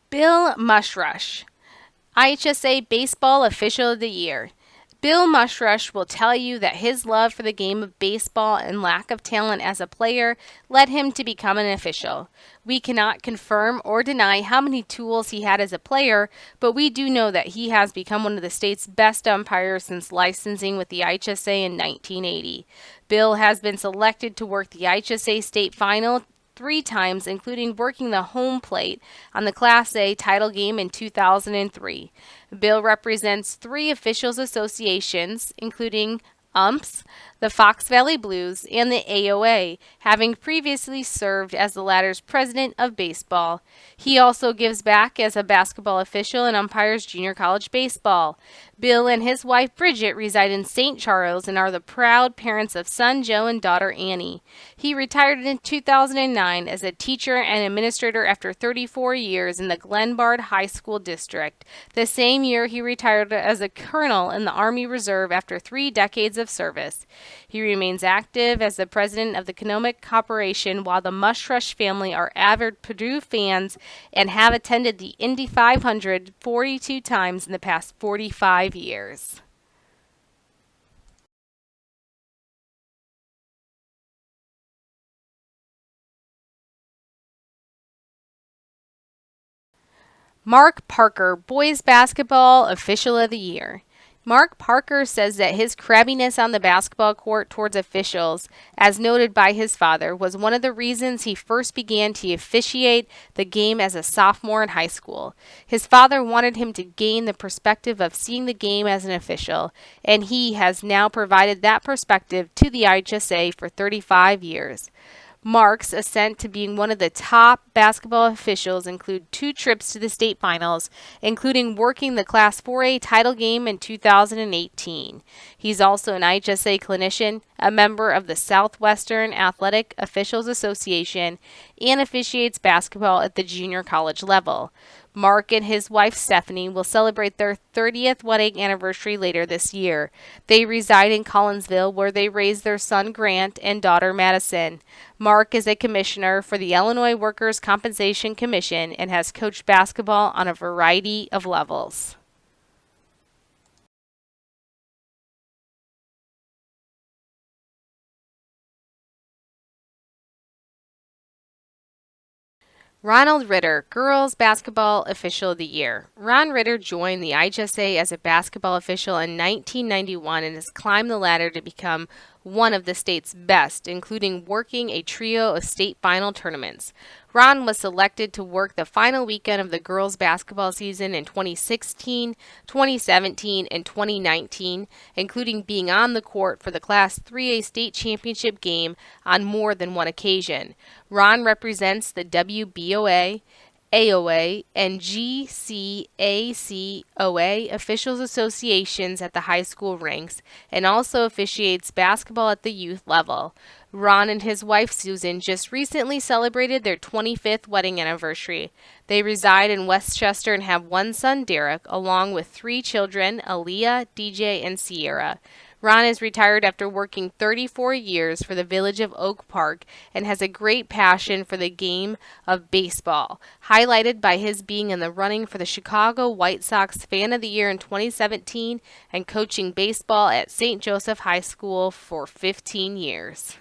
Bill Mushrush, IHSA Baseball Official of the Year. Bill Mushrush will tell you that his love for the game of baseball and lack of talent as a player led him to become an official. We cannot confirm or deny how many tools he had as a player, but we do know that he has become one of the state's best umpires since licensing with the IHSA in 1980. Bill has been selected to work the IHSA state final 3 times, including working the home plate on the Class A title game in 2003. Bill represents 3 officials associations, including UMPS, the Fox Valley Blues, and the AOA, having previously served as the latter's president of baseball. He also gives back as a basketball official and umpires junior college baseball. Bill and his wife Bridget reside in St. Charles and are the proud parents of son Joe and daughter Annie. He retired in 2009 as a teacher and administrator after 34 years in the Glenbard High School District. The same year, he retired as a colonel in the Army Reserve after 3 decades of service. He remains active as the president of the Economic Corporation, while the Mushrush family are avid Purdue fans and have attended the Indy 500 42 times in the past 45 years. Mark Parker, Boys Basketball Official of the Year. Mark Parker says that his crabbiness on the basketball court towards officials, as noted by his father, was one of the reasons he first began to officiate the game as a sophomore in high school. His father wanted him to gain the perspective of seeing the game as an official, and he has now provided that perspective to the IHSA for 35 years. Mark's ascent to being one of the top basketball officials include 2 trips to the state finals, including working the Class 4A title game in 2018. He's also an IHSA clinician, a member of the Southwestern Athletic Officials Association, and officiates basketball at the junior college level. Mark and his wife Stephanie will celebrate their 30th wedding anniversary later this year. They reside in Collinsville, where they raised their son Grant and daughter Madison. Mark is a commissioner for the Illinois Workers' Compensation Commission and has coached basketball on a variety of levels. Ronald Ritter, Girls Basketball Official of the Year. Ron Ritter joined the IHSA as a basketball official in 1991 and has climbed the ladder to become one of the state's best, including working a trio of state final tournaments. Ron was selected to work the final weekend of the girls' basketball season in 2016, 2017, and 2019, including being on the court for the Class 3A state championship game on more than one occasion. Ron represents the WBOA, AOA, and GCACOA officials associations at the high school ranks and also officiates basketball at the youth level. Ron and his wife Susan just recently celebrated their 25th wedding anniversary. They reside in Westchester and have 1 son, Derek, along with 3 children, Aaliyah, DJ, and Sierra. Ron is retired after working 34 years for the village of Oak Park and has a great passion for the game of baseball, highlighted by his being in the running for the Chicago White Sox Fan of the Year in 2017 and coaching baseball at St. Joseph High School for 15 years.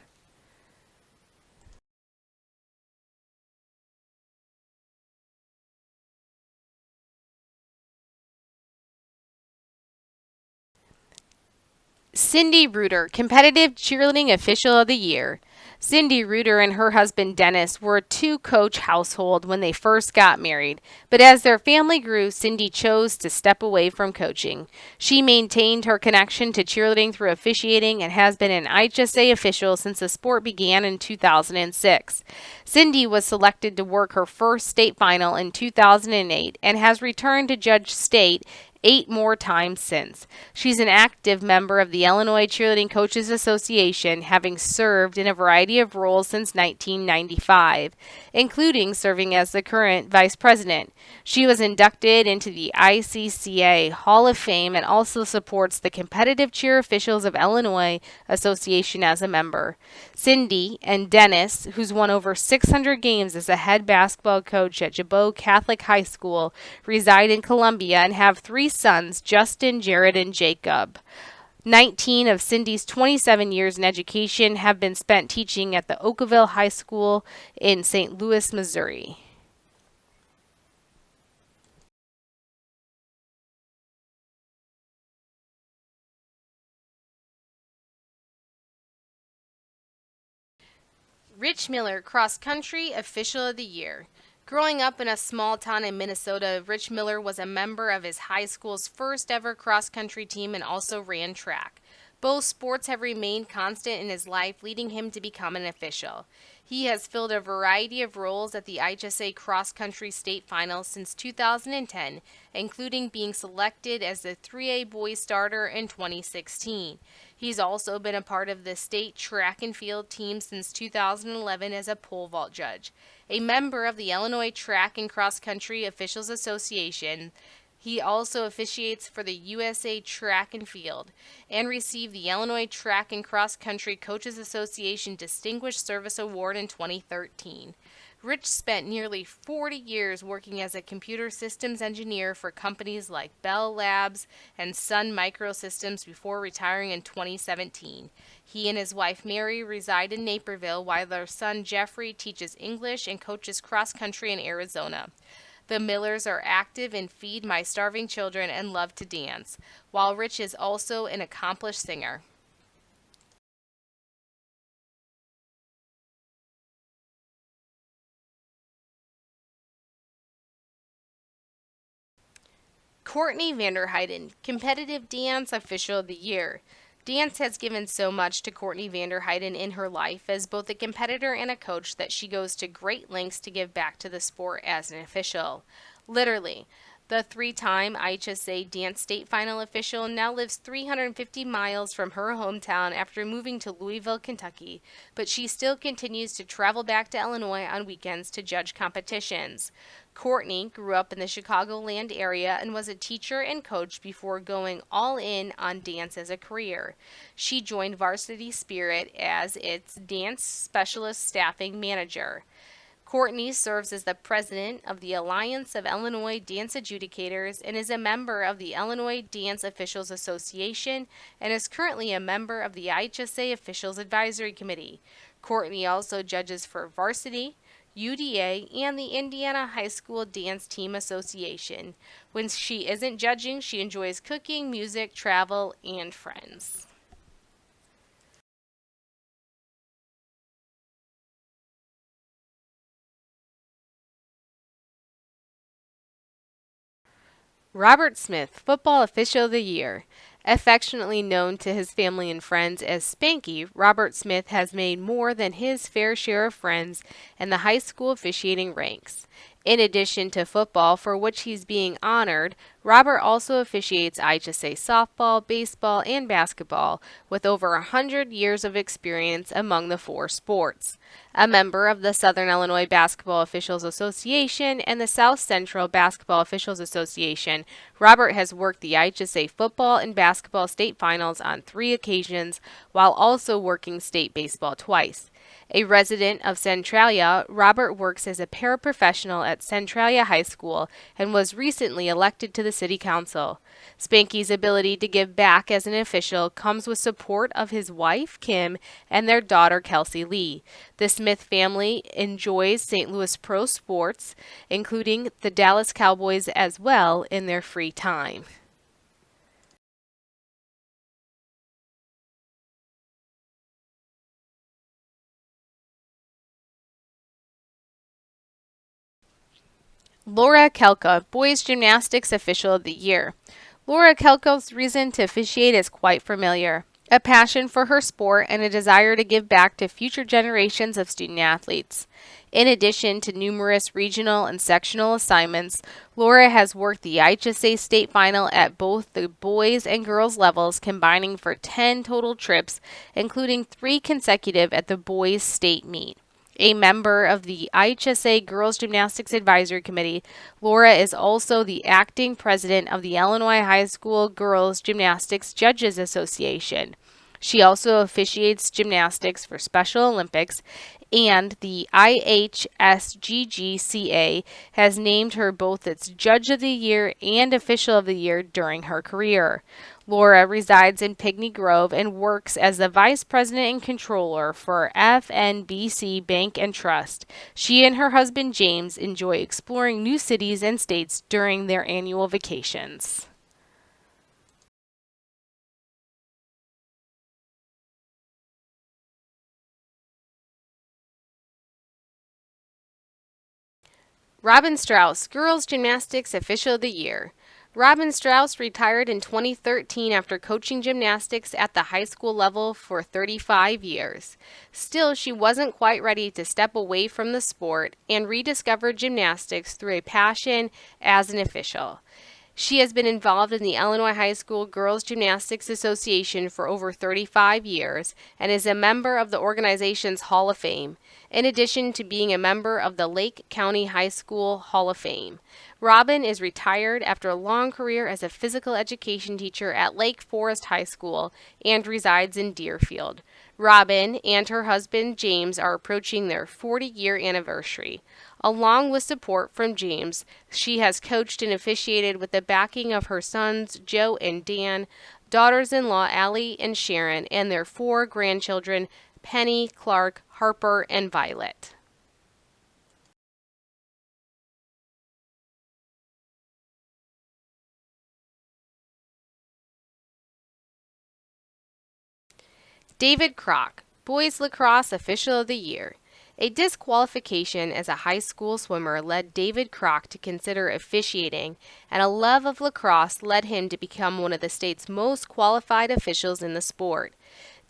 Cindy Reuter, Competitive Cheerleading Official of the Year. Cindy Reuter and her husband Dennis were a 2-coach household when they first got married, but as their family grew, Cindy chose to step away from coaching. She maintained her connection to cheerleading through officiating and has been an IHSA official since the sport began in 2006. Cindy was selected to work her first state final in 2008 and has returned to judge state 8 more times since. She's an active member of the Illinois Cheerleading Coaches Association, having served in a variety of roles since 1995, including serving as the current vice president. She was inducted into the ICCA Hall of Fame and also supports the Competitive Cheer Officials of Illinois Association as a member. Cindy and Dennis, who's won over 600 games as a head basketball coach at Jabot Catholic High School, reside in Columbia and have 3 sons, Justin, Jared, and Jacob. 19 of Cindy's 27 years in education have been spent teaching at the Oakville High School in St. Louis, Missouri. Rich Miller, Cross Country Official of the Year. Growing up in a small town in Minnesota, Rich Miller was a member of his high school's first ever cross country team and also ran track. Both sports have remained constant in his life, leading him to become an official. He has filled a variety of roles at the IHSA Cross Country State Finals since 2010, including being selected as the 3A boys starter in 2016. He's also been a part of the state track and field team since 2011 as a pole vault judge. A member of the Illinois Track and Cross Country Officials Association, he also officiates for the USA Track and Field and received the Illinois Track and Cross Country Coaches Association Distinguished Service Award in 2013. Rich spent nearly 40 years working as a computer systems engineer for companies like Bell Labs and Sun Microsystems before retiring in 2017. He and his wife Mary reside in Naperville while their son Jeffrey teaches English and coaches cross country in Arizona. The Millers are active in Feed My Starving Children and love to dance, while Rich is also an accomplished singer. Courtney Vanderheiden, Competitive Dance Official of the Year. Dance has given so much to Courtney Vanderheiden in her life as both a competitor and a coach that she goes to great lengths to give back to the sport as an official. Literally, the 3-time IHSA Dance State Final official now lives 350 miles from her hometown after moving to Louisville, Kentucky, but she still continues to travel back to Illinois on weekends to judge competitions. Courtney grew up in the Chicagoland area and was a teacher and coach before going all in on dance as a career. She joined Varsity Spirit as its dance specialist staffing manager. Courtney serves as the president of the Alliance of Illinois Dance Adjudicators and is a member of the Illinois Dance Officials Association and is currently a member of the IHSA Officials Advisory Committee. Courtney also judges for Varsity, UDA, and the Indiana High School Dance Team Association. When she isn't judging, she enjoys cooking, music, travel, and friends. Robert Smith, Football Official of the Year. Affectionately known to his family and friends as Spanky, Robert Smith has made more than his fair share of friends in the high school officiating ranks. In addition to football, for which he's being honored, Robert also officiates IHSA softball, baseball, and basketball, with over 100 years of experience among the 4 sports. A member of the Southern Illinois Basketball Officials Association and the South Central Basketball Officials Association, Robert has worked the IHSA football and basketball state finals on 3 occasions, while also working state baseball twice. A resident of Centralia, Robert works as a paraprofessional at Centralia High School and was recently elected to the city council. Spanky's ability to give back as an official comes with support of his wife, Kim, and their daughter, Kelsey Lee. The Smith family enjoys St. Louis pro sports, including the Dallas Cowboys as well, in their free time. Laura Kelka, Boys Gymnastics Official of the Year. Laura Kelko's reason to officiate is quite familiar. a passion for her sport, and a desire to give back to future generations of student athletes. In addition to numerous regional and sectional assignments, Laura has worked the IHSA state final at both the boys and girls levels, combining for 10 total trips, including 3 consecutive at the boys state meet. A member of the IHSA Girls Gymnastics Advisory Committee, Laura is also the acting president of the Illinois High School Girls Gymnastics Judges Association. She also officiates gymnastics for Special Olympics, and the IHSGGCA has named her both its Judge of the Year and Official of the Year during her career. Laura resides in Pinckney Grove and works as the Vice President and Controller for FNBC Bank and Trust. She and her husband James enjoy exploring new cities and states during their annual vacations. Robin Strauss, Girls Gymnastics Official of the Year. Robin Strauss retired in 2013 after coaching gymnastics at the high school level for 35 years. Still, she wasn't quite ready to step away from the sport and rediscovered gymnastics through a passion as an official. She has been involved in the Illinois High School Girls Gymnastics Association for over 35 years and is a member of the organization's Hall of Fame, in addition to being a member of the Lake County High School Hall of Fame. Robin is retired after a long career as a physical education teacher at Lake Forest High School and resides in Deerfield. Robin and her husband James are approaching their 40-year anniversary. Along with support from James, she has coached and officiated with the backing of her sons Joe and Dan, daughters-in-law Allie and Sharon, and their 4 grandchildren Penny, Clark, Harper, and Violet. David Kroc, Boys Lacrosse Official of the Year. A disqualification as a high school swimmer led David Kroc to consider officiating, and a love of lacrosse led him to become one of the state's most qualified officials in the sport.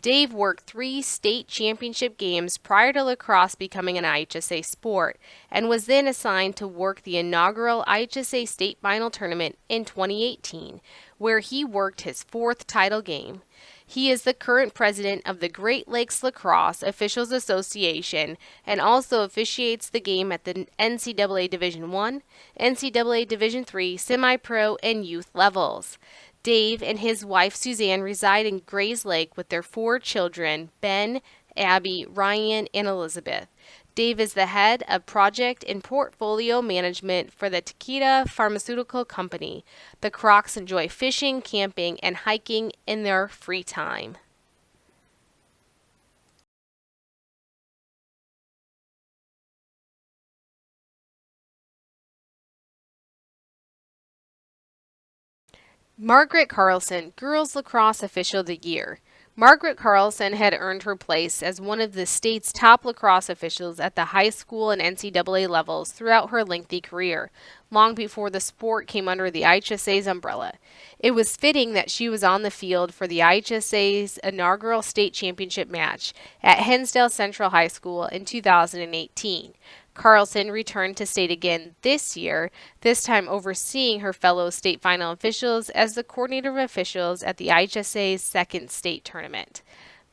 Dave worked 3 state championship games prior to lacrosse becoming an IHSA sport, and was then assigned to work the inaugural IHSA state final tournament in 2018, where he worked his 4th title game. He is the current president of the Great Lakes Lacrosse Officials Association and also officiates the game at the NCAA Division I, NCAA Division III, semi-pro, and youth levels. Dave and his wife Suzanne reside in Grays Lake with their 4 children, Ben, Abby, Ryan, and Elizabeth. Dave is the head of project and portfolio management for the Takeda Pharmaceutical Company. The Krocs enjoy fishing, camping, and hiking in their free time. Margaret Carlson, Girls Lacrosse Official of the Year. Margaret Carlson had earned her place as one of the state's top lacrosse officials at the high school and NCAA levels throughout her lengthy career, long before the sport came under the IHSA's umbrella. It was fitting that she was on the field for the IHSA's inaugural state championship match at Hensdale Central High School in 2018. Carlson returned to state again this year, this time overseeing her fellow state final officials as the coordinator of officials at the IHSA's second state tournament.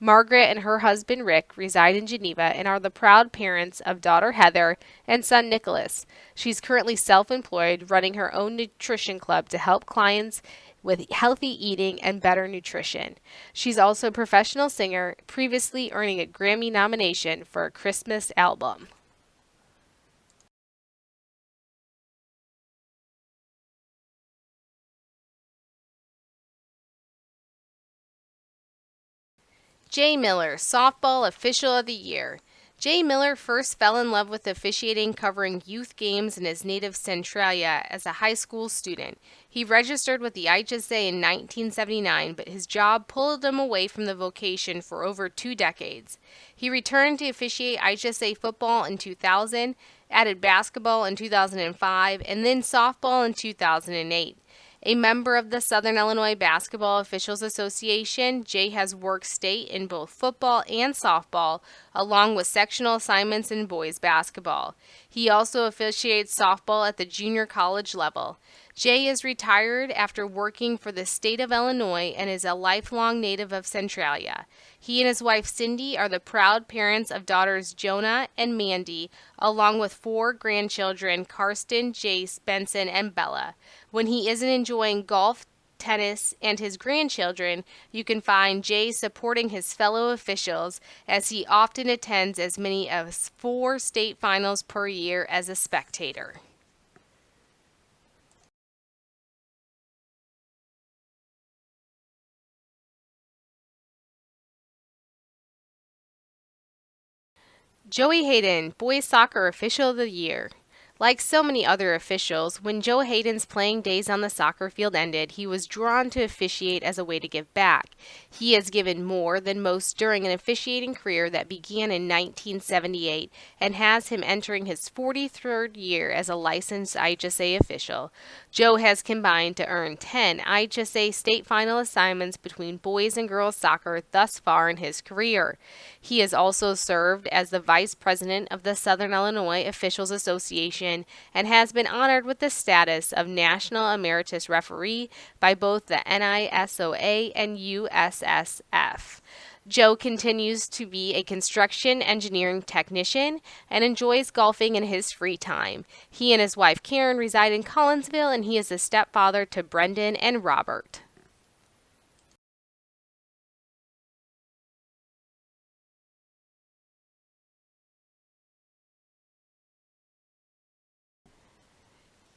Margaret and her husband Rick reside in Geneva and are the proud parents of daughter Heather and son Nicholas. She's currently self-employed, running her own nutrition club to help clients with healthy eating and better nutrition. She's also a professional singer, previously earning a Grammy nomination for a Christmas album. Jay Miller, Softball Official of the Year. Jay Miller first fell in love with officiating covering youth games in his native Centralia as a high school student. He registered with the IHSA in 1979, but his job pulled him away from the vocation for over 2 decades. He returned to officiate IHSA football in 2000, added basketball in 2005, and then softball in 2008. A member of the Southern Illinois Basketball Officials Association, Jay has worked state in both football and softball, along with sectional assignments in boys basketball. He also officiates softball at the junior college level. Jay is retired after working for the state of Illinois and is a lifelong native of Centralia. He and his wife Cindy are the proud parents of daughters Jonah and Mandy, along with 4 grandchildren, Karsten, Jace, Benson, and Bella. When he isn't enjoying golf, tennis, and his grandchildren, you can find Jay supporting his fellow officials as he often attends as many as 4 state finals per year as a spectator. Joey Hayden, Boys Soccer Official of the Year. Like so many other officials, when Joe Hayden's playing days on the soccer field ended, he was drawn to officiate as a way to give back. He has given more than most during an officiating career that began in 1978 and has him entering his 43rd year as a licensed IHSA official. Joe has combined to earn 10 IHSA state final assignments between boys and girls soccer thus far in his career. He has also served as the vice president of the Southern Illinois Officials Association and has been honored with the status of National Emeritus Referee by both the NISOA and USSF. Joe continues to be a construction engineering technician and enjoys golfing in his free time. He and his wife Karen reside in Collinsville, and he is the stepfather to Brendan and Robert.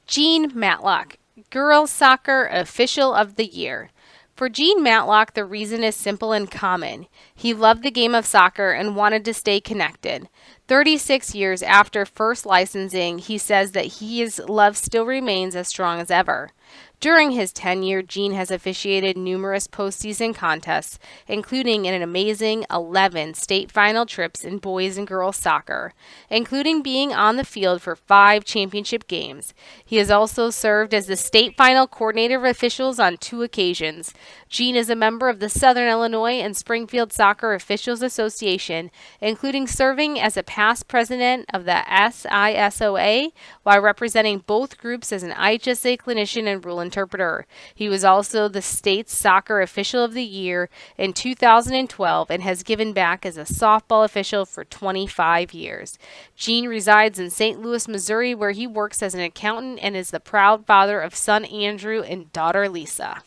Jean Matlock, Girls Soccer Official of the Year. For Gene Matlock, the reason is simple and common. He loved the game of soccer and wanted to stay connected. 36 years after first licensing, he says that his love still remains as strong as ever. During his tenure, Gene has officiated numerous postseason contests, including an amazing 11 state final trips in boys and girls soccer, including being on the field for 5 championship games. He has also served as the state final coordinator of officials on 2 occasions. Gene is a member of the Southern Illinois and Springfield Soccer Officials Association, including serving as a past president of the SISOA while representing both groups as an IHSA clinician and rule interpreter. He was also the state's Soccer Official of the Year in 2012 and has given back as a softball official for 25 years. Gene resides in St. Louis, Missouri, where he works as an accountant and is the proud father of son Andrew and daughter Lisa.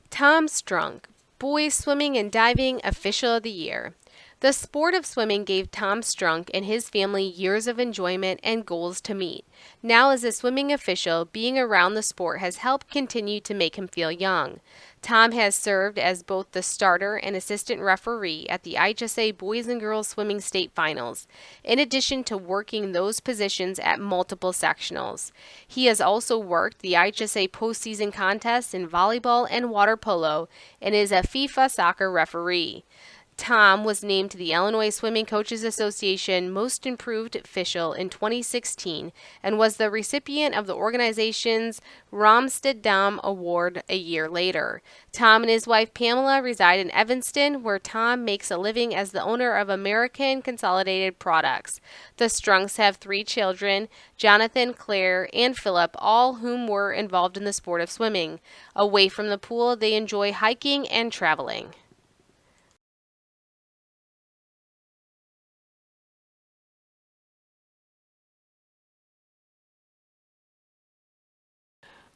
Tom Strunk, Boys Swimming and Diving Official of the Year. The sport of swimming gave Tom Strunk and his family years of enjoyment and goals to meet. Now, as a swimming official, being around the sport has helped continue to make him feel young. Tom has served as both the starter and assistant referee at the IHSA Boys and Girls Swimming State Finals, in addition to working those positions at multiple sectionals. He has also worked the IHSA postseason contests in volleyball and water polo and is a FIFA soccer referee. Tom was named to the Illinois Swimming Coaches Association Most Improved Official in 2016 and was the recipient of the organization's Ramsterdam Award a year later. Tom and his wife Pamela reside in Evanston, where Tom makes a living as the owner of American Consolidated Products. The Strunks have 3 children, Jonathan, Claire, and Philip, all whom were involved in the sport of swimming. Away from the pool, they enjoy hiking and traveling.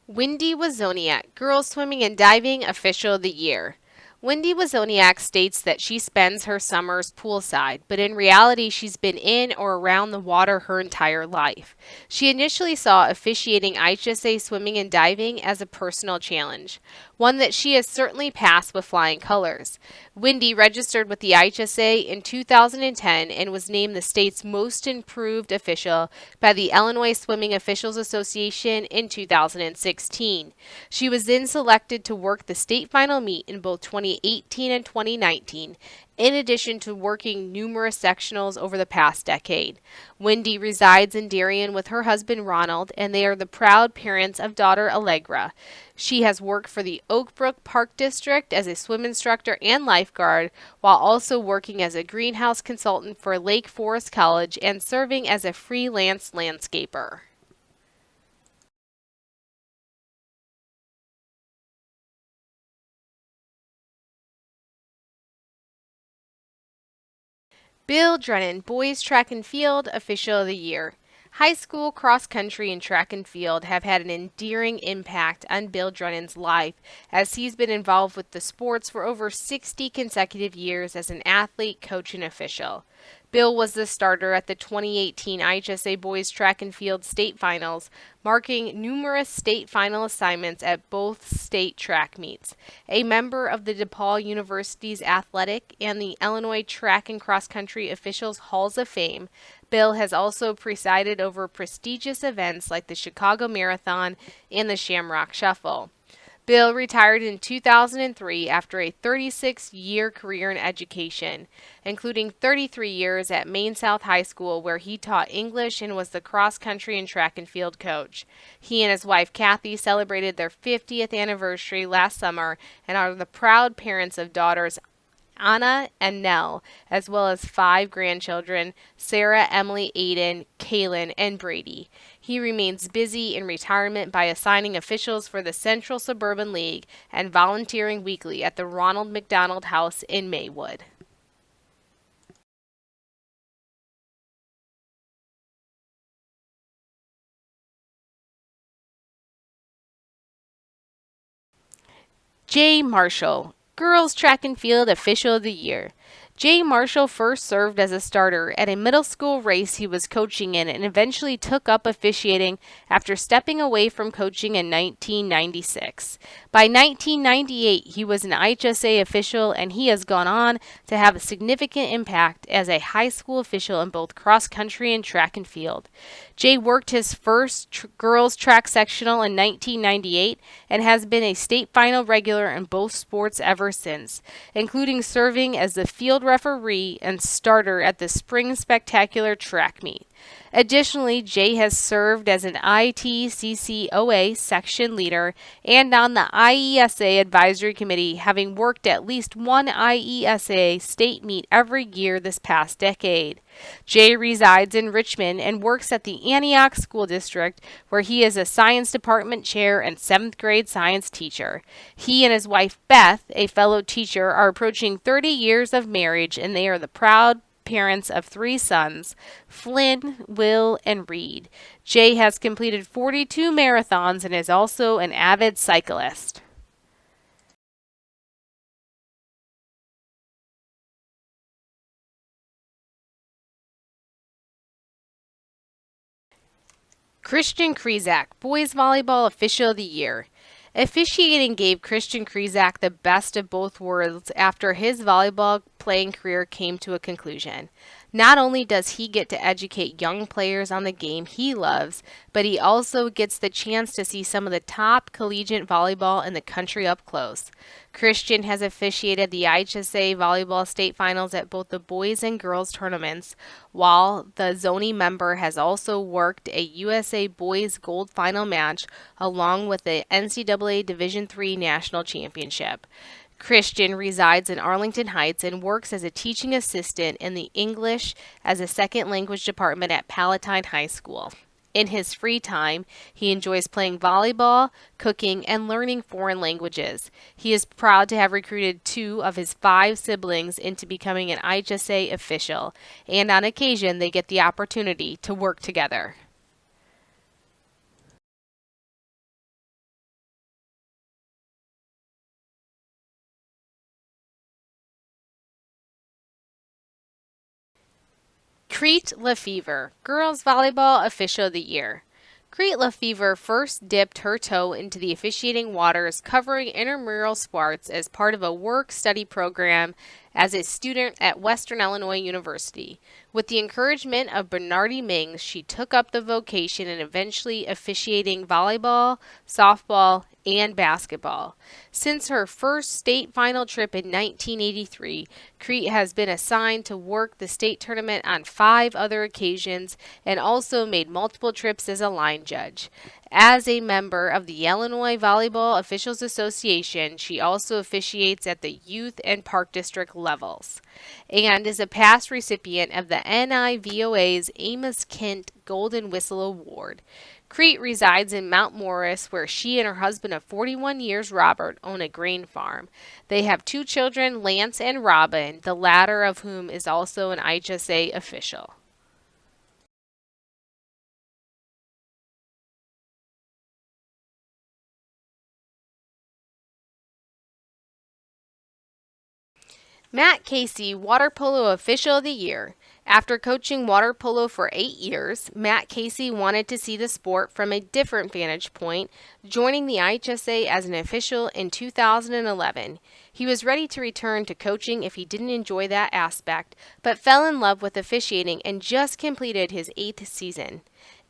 Wendy Wazoniak, Girls Swimming and Diving Official of the Year. Wendy Wazoniak states that she spends her summers poolside, but in reality she's been in or around the water her entire life. She initially saw officiating IHSA swimming and diving as a personal challenge, one that she has certainly passed with flying colors. Wendy registered with the IHSA in 2010 and was named the state's most improved official by the Illinois Swimming Officials Association in 2016. She was then selected to work the state final meet in both 2018 2018 and 2019, in addition to working numerous sectionals over the past decade. Wendy resides in Darien with her husband Ronald, and they are the proud parents of daughter Allegra. She has worked for the Oak Brook Park District as a swim instructor and lifeguard, while also working as a greenhouse consultant for Lake Forest College and serving as a freelance landscaper. Bill Drennan, Boys Track and Field Official of the Year. High school, cross country, and track and field have had an endearing impact on Bill Drennan's life, as he's been involved with the sports for over 60 consecutive years as an athlete, coach, and official. Bill was the starter at the 2018 IHSA Boys Track and Field State Finals, marking numerous state final assignments at both state track meets. A member of the DePaul University's Athletic and the Illinois Track and Cross Country Officials Halls of Fame, Bill has also presided over prestigious events like the Chicago Marathon and the Shamrock Shuffle. Bill retired in 2003 after a 36-year career in education, including 33 years at Maine South High School, where he taught English and was the cross-country and track and field coach. He and his wife Kathy celebrated their 50th anniversary last summer and are the proud parents of daughters Anna and Nell, as well as 5 grandchildren, Sarah, Emily, Aiden, Kaylin, and Brady. He remains busy in retirement by assigning officials for the Central Suburban League and volunteering weekly at the Ronald McDonald House in Maywood. Jay Marshall, Girls Track and Field Official of the Year. Jay Marshall first served as a starter at a middle school race he was coaching in and eventually took up officiating after stepping away from coaching in 1996. By 1998, he was an IHSA official, and he has gone on to have a significant impact as a high school official in both cross country and track and field. Jay worked his first girls track sectional in 1998 and has been a state final regular in both sports ever since, including serving as the field referee and starter at the Spring Spectacular track meet. Additionally, Jay has served as an ITCCOA section leader and on the IESA advisory committee, having worked at least one IESA state meet every year this past decade. Jay resides in Richmond and works at the Antioch School District, where he is a science department chair and 7th grade science teacher. He and his wife Beth, a fellow teacher, are approaching 30 years of marriage, and they are the proud parents of 3 sons, Flynn, Will, and Reed. Jay has completed 42 marathons and is also an avid cyclist. Christian Krizak, Boys Volleyball Official of the Year. Officiating gave Christian Krizak the best of both worlds after his volleyball playing career came to a conclusion. Not only does he get to educate young players on the game he loves, but he also gets the chance to see some of the top collegiate volleyball in the country up close. Christian has officiated the IHSA volleyball state finals at both the boys and girls tournaments, while the Zoni member has also worked a USA Boys Gold Final match along with the NCAA Division III National Championship. Christian resides in Arlington Heights and works as a teaching assistant in the English as a second language department at Palatine High School. In his free time, he enjoys playing volleyball, cooking, and learning foreign languages. He is proud to have recruited 2 of his 5 siblings into becoming an IHSA official, and on occasion they get the opportunity to work together. Crete Lefevre, Girls Volleyball Official of the Year. Crete Lefevre first dipped her toe into the officiating waters covering intramural sports as part of a work-study program as a student at Western Illinois University. With the encouragement of Bernardi Mings, she took up the vocation and eventually officiating volleyball, softball, and basketball. Since her first state final trip in 1983, Crete has been assigned to work the state tournament on 5 other occasions and also made multiple trips as a line judge. As a member of the Illinois Volleyball Officials Association, she also officiates at the youth and park district levels and is a past recipient of the NIVOA's Amos Kent Golden Whistle Award. Crete resides in Mount Morris, where she and her husband of 41 years, Robert, own a grain farm. They have 2 children, Lance and Robin, the latter of whom is also an IHSA official. Matt Casey, Water Polo Official of the Year. After coaching water polo for 8 years, Matt Casey wanted to see the sport from a different vantage point, joining the IHSA as an official in 2011. He was ready to return to coaching if he didn't enjoy that aspect, but fell in love with officiating and just completed his 8th season.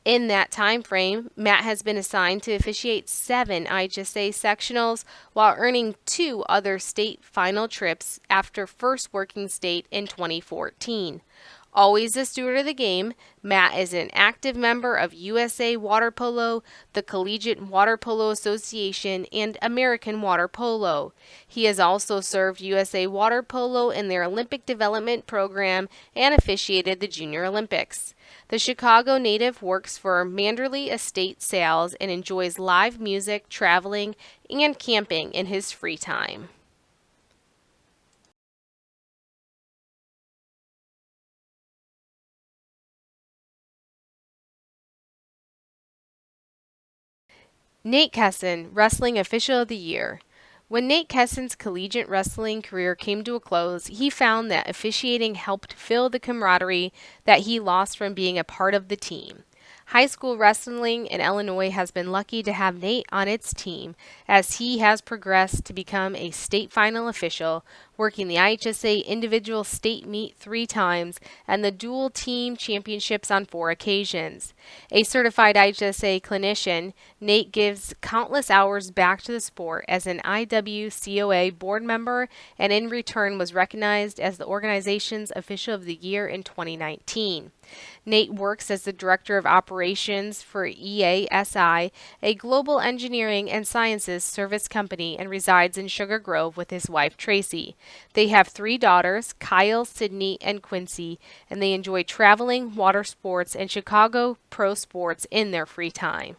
In that time frame, Matt has been assigned to officiate 7 IHSA sectionals while earning 2 other state final trips after first working state in 2014. Always a steward of the game, Matt is an active member of USA Water Polo, the Collegiate Water Polo Association, and American Water Polo. He has also served USA Water Polo in their Olympic Development Program and officiated the Junior Olympics. The Chicago native works for Manderley Estate Sales and enjoys live music, traveling, and camping in his free time. Nate Kesson, Wrestling Official of the Year. When Nate Kesson's collegiate wrestling career came to a close, he found that officiating helped fill the camaraderie that he lost from being a part of the team. High school wrestling in Illinois has been lucky to have Nate on its team as he has progressed to become a state final official, working the IHSA individual state meet 3 times and the dual team championships on 4 occasions. A certified IHSA clinician, Nate gives countless hours back to the sport as an IWCOA board member and in return was recognized as the organization's Official of the Year in 2019. Nate works as the Director of Operations for EASI, a global engineering and sciences service company, and resides in Sugar Grove with his wife Tracy. They have 3 daughters, Kyle, Sydney, and Quincy, and they enjoy traveling, water sports, and Chicago pro sports in their free time.